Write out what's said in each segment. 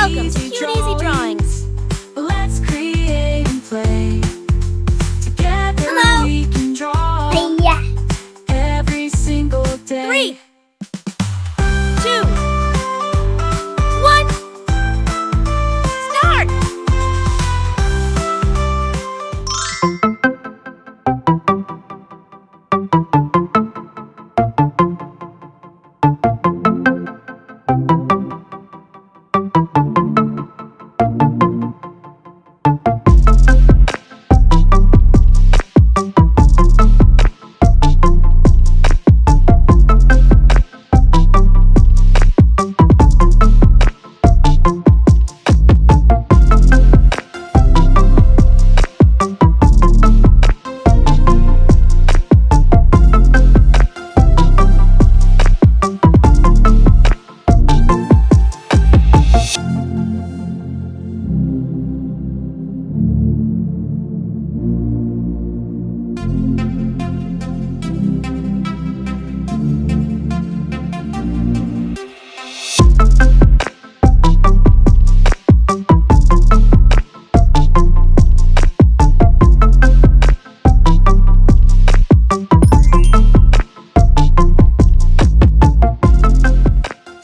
Welcome to Cute Easy Drawings. Let's create and play. Together we can draw every single day. 3, 2, 1, start!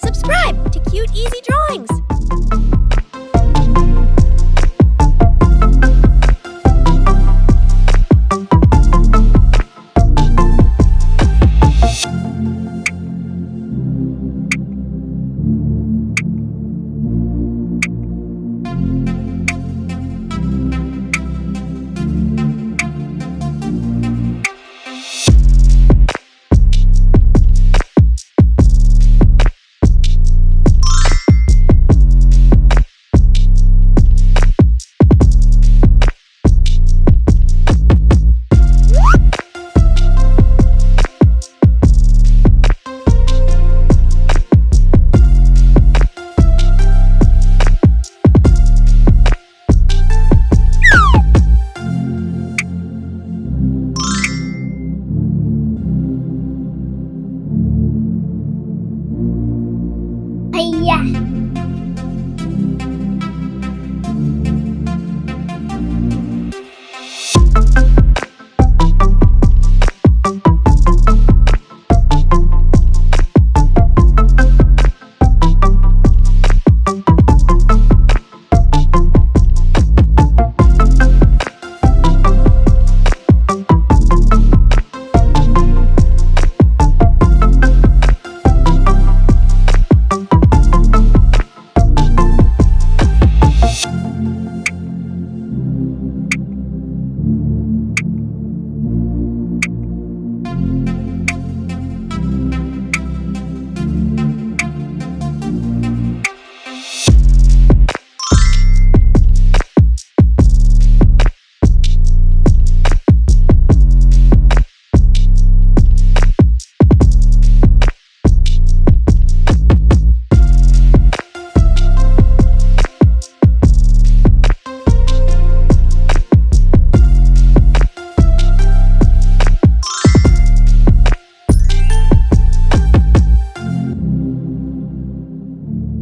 Subscribe to Cute Easy Drawings.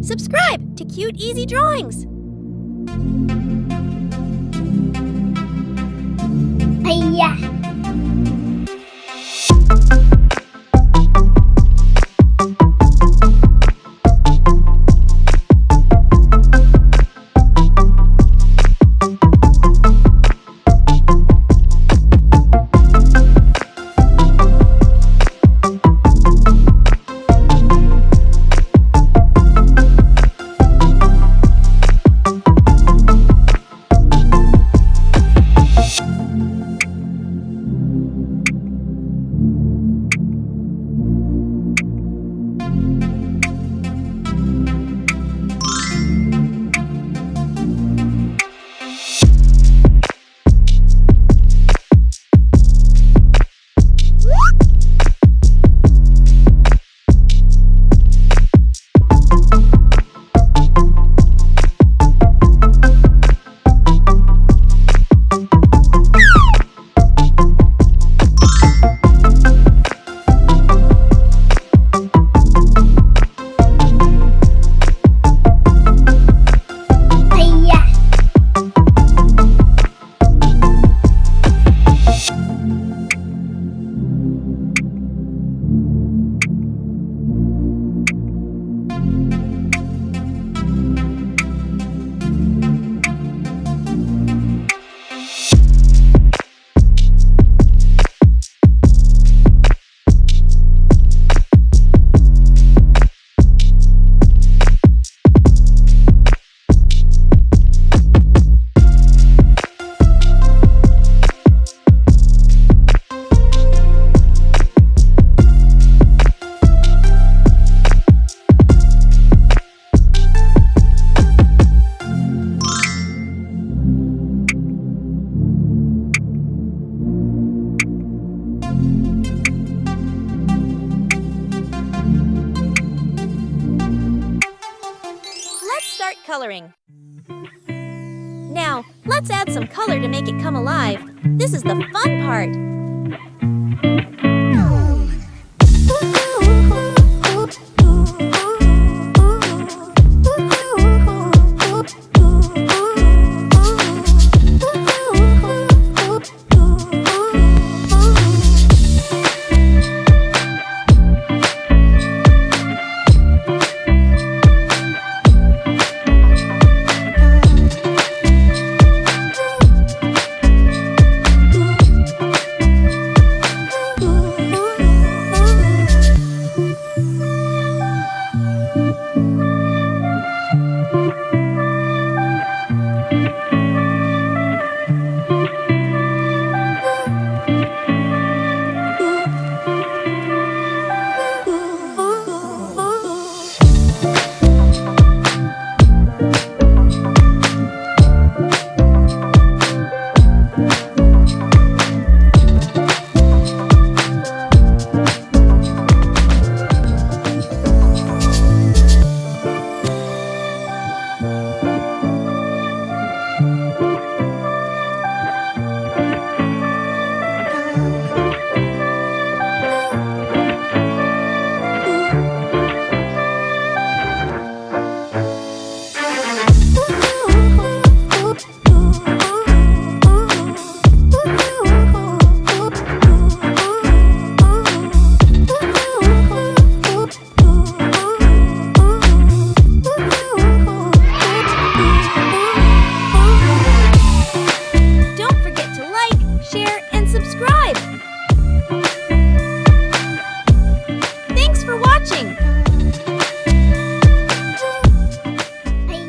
Subscribe to Cute Easy Drawings. coloring. Now, let's add some color to make it come alive. This is the fun part.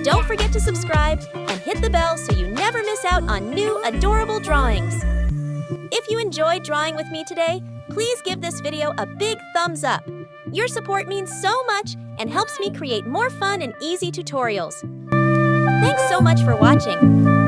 Don't forget to subscribe and hit the bell so you never miss out on new adorable drawings. If you enjoyed drawing with me today, please give this video a big thumbs up. Your support means so much and helps me create more fun and easy tutorials. Thanks so much for watching.